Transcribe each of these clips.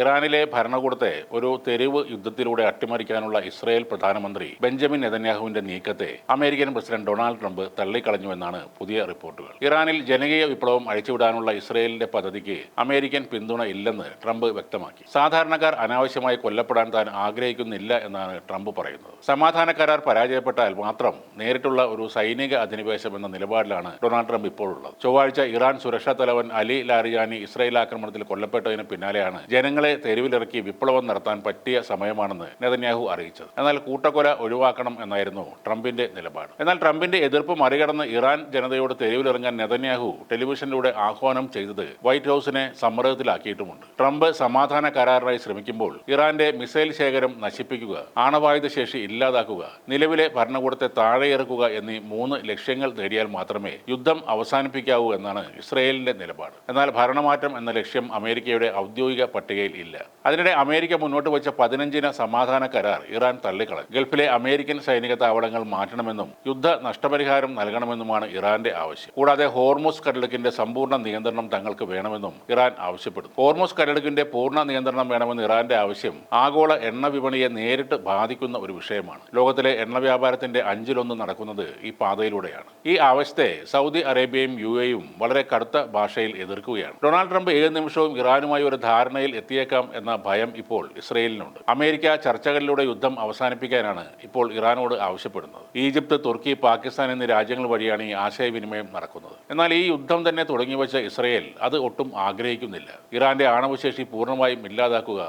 ഇറാനിലെ ഭരണകൂടത്തെ ഒരു തെരുവ് യുദ്ധത്തിലൂടെ അട്ടിമറിക്കാനുള്ള ഇസ്രായേൽ പ്രധാനമന്ത്രി ബെഞ്ചമിൻ നെതന്യാഹുവിന്റെ നീക്കത്തെ അമേരിക്കൻ പ്രസിഡന്റ് ഡൊണാൾഡ് ട്രംപ് തള്ളിക്കളഞ്ഞുവെന്നാണ് പുതിയ റിപ്പോർട്ടുകൾ. ഇറാനിൽ ജനകീയ വിപ്ലവം അഴിച്ചുവിടാനുള്ള ഇസ്രായേലിന്റെ പദ്ധതിക്ക് അമേരിക്കൻ പിന്തുണ ഇല്ലെന്ന് ട്രംപ് വ്യക്തമാക്കി. സാധാരണക്കാർ അനാവശ്യമായി കൊല്ലപ്പെടാൻ താൻ ആഗ്രഹിക്കുന്നില്ല എന്നാണ് ട്രംപ് പറയുന്നത്. സമാധാന കരാർ പരാജയപ്പെട്ടാൽ മാത്രം നേരിട്ടുള്ള ഒരു സൈനിക അധിനിവേശം എന്ന നിലപാടിലാണ് ഡൊണാൾഡ് ട്രംപ് ഇപ്പോഴുള്ളത്. ചൊവ്വാഴ്ച ഇറാൻ സുരക്ഷാ തലവൻ അലി ലാരിജാനി ഇസ്രായേൽ ആക്രമണത്തിൽ കൊല്ലപ്പെട്ടതിന് പിന്നാലെയാണ് ജനങ്ങളെ തെരുവിലിറക്കി വിപ്ലവം നടത്താൻ പറ്റിയ സമയമാണെന്ന് നെതന്യാഹു അറിയിച്ചത്. എന്നാൽ കൂട്ടക്കൊല ഒഴിവാക്കണം എന്നായിരുന്നു ട്രംപിന്റെ നിലപാട്. എന്നാൽ ട്രംപിന്റെ എതിർപ്പ് മറികടന്ന് ഇറാൻ ജനതയോട് തെരുവിലിറങ്ങാൻ നെതന്യാഹു ടെലിവിഷനിലൂടെ ആഹ്വാനം ചെയ്തത് വൈറ്റ് ഹൌസിനെ സമ്മർദ്ദത്തിലാക്കിയിട്ടുമുണ്ട്. ട്രംപ് സമാധാന കരാറിനായി ശ്രമിക്കുമ്പോൾ ഇറാന്റെ മിസൈൽ ശേഖരം നശിപ്പിക്കുക, ആണവായുധ ശേഷി ഇല്ലാതാക്കുക, നിലവിലെ ഭരണകൂടത്തെ താഴെയിറക്കുക എന്നീ 3 ലക്ഷ്യങ്ങൾ നേടിയാൽ മാത്രമേ യുദ്ധം അവസാനിപ്പിക്കാവൂ എന്നാണ് ഇസ്രായേലിന്റെ നിലപാട്. എന്നാൽ ഭരണമാറ്റം എന്ന ലക്ഷ്യം അമേരിക്കയുടെ ഔദ്യോഗിക പട്ടികയിൽ ഇല്ല. അതിനിടെ അമേരിക്ക മുന്നോട്ട് വെച്ച 15 സമാധാന കരാർ ഇറാൻ തള്ളിക്കളഞ്ഞു. ഗൾഫിലെ അമേരിക്കൻ സൈനിക താവളങ്ങൾ മാറ്റണമെന്നും യുദ്ധ നഷ്ടപരിഹാരം നൽകണമെന്നുമാണ് ഇറാന്റെ ആവശ്യം. കൂടാതെ ഹോർമുസ് കടലിടുക്കിന്റെ സമ്പൂർണ്ണ നിയന്ത്രണം തങ്ങൾക്ക് വേണമെന്നും ഇറാൻ ആവശ്യപ്പെടുന്നു. ഹോർമുസ് കടലിടുക്കിന്റെ പൂർണ്ണ നിയന്ത്രണം വേണമെന്ന് ഇറാന്റെ ആവശ്യം ആഗോള എണ്ണ വിപണിയെ നേരിട്ട് ബാധിക്കുന്ന ഒരു വിഷയമാണ്. ലോകത്തിലെ എണ്ണ വ്യാപാരത്തിന്റെ 1/5 നടക്കുന്നത് ഈ പാതയിലൂടെയാണ്. ഈ ആവശ്യത്തെ സൗദി അറേബ്യയും UAE-യും വളരെ കടുത്ത ഭാഷയിൽ എതിർക്കുകയാണ്. ഡൊണാൾഡ് ട്രംപ് ഏത് നിമിഷവും ഇറാനുമായി ഒരു ധാരണയിൽ എത്തിയേക്കാം എന്ന ഭയം ഇപ്പോൾ ഇസ്രയേലിനുണ്ട്. അമേരിക്ക ചർച്ചകളിലൂടെ യുദ്ധം അവസാനിപ്പിക്കാനാണ് ഇപ്പോൾ ഇറാനോട് ആവശ്യപ്പെടുന്നത്. ഈജിപ്ത്, തുർക്കി, പാകിസ്ഥാൻ എന്നീ രാജ്യങ്ങൾ വഴിയാണ് ഈ ആശയവിനിമയം നടക്കുന്നത്. എന്നാൽ ഈ യുദ്ധം തന്നെ തുടങ്ങിവെച്ച ഇസ്രയേൽ അത് ഒട്ടും ആഗ്രഹിക്കുന്നില്ല. ഇറാന്റെ ആണവശേഷി പൂർണ്ണമായും ഇല്ലാതാക്കുക,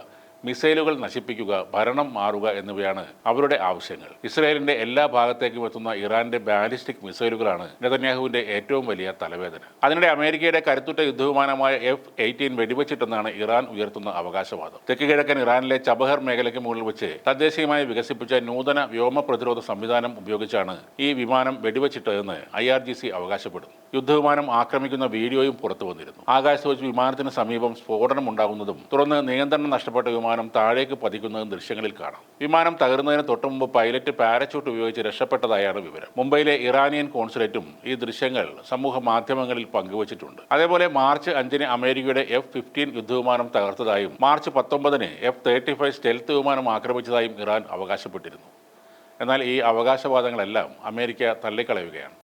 മിസൈലുകൾ നശിപ്പിക്കുക, ഭരണം മാറുക എന്നിവയാണ് അവരുടെ ആവശ്യങ്ങൾ. ഇസ്രായേലിന്റെ എല്ലാ ഭാഗത്തേക്കും എത്തുന്ന ഇറാന്റെ ബാലിസ്റ്റിക് മിസൈലുകളാണ് നെതന്യാഹുവിന്റെ ഏറ്റവും വലിയ തലവേദന. അതിനിടെ അമേരിക്കയുടെ കരുത്തുറ്റ യുദ്ധവിമാനമായ F-18 വെടിവെച്ചിട്ടെന്നാണ് ഇറാൻ ഉയർത്തുന്ന അവകാശവാദം. തെക്ക് കിഴക്കൻ ഇറാനിലെ ചബഹർ മേഖലയ്ക്ക് മുകളിൽ വെച്ച് തദ്ദേശീയമായി വികസിപ്പിച്ച നൂതന വ്യോമ പ്രതിരോധ സംവിധാനം ഉപയോഗിച്ചാണ് ഈ വിമാനം വെടിവെച്ചിട്ടതെന്ന് IRGC അവകാശപ്പെടുന്നു. യുദ്ധവിമാനം ആക്രമിക്കുന്ന വീഡിയോയും പുറത്തു വന്നിരുന്നു. ആകാശത്ത് വെച്ച് വിമാനത്തിന് സമീപം സ്ഫോടനം ഉണ്ടാകുന്നതും തുടർന്ന് നിയന്ത്രണം നഷ്ടപ്പെട്ട വിമാനം താഴേക്ക് പതിക്കുന്നതും ദൃശ്യങ്ങളിൽ കാണാം. വിമാനം തകരുന്നതിന് തൊട്ടുമുമ്പ് പൈലറ്റ് പാരച്യൂട്ട് ഉപയോഗിച്ച് രക്ഷപ്പെട്ടതായാണ് വിവരം. മുംബൈയിലെ ഇറാനിയൻ കോൺസുലേറ്റും ഈ ദൃശ്യങ്ങൾ സമൂഹ മാധ്യമങ്ങളിൽ പങ്കുവച്ചിട്ടുണ്ട്. അതേപോലെ മാർച്ച് 5-ന് അമേരിക്കയുടെ F-15 യുദ്ധവിമാനം തകർത്തതായും മാർച്ച് 19-ന് F-35 സ്റ്റെൽത്ത് വിമാനം ആക്രമിച്ചതായും ഇറാൻ അവകാശപ്പെട്ടിരുന്നു. എന്നാൽ ഈ അവകാശവാദങ്ങളെല്ലാം അമേരിക്ക തള്ളിക്കളയുകയാണ്.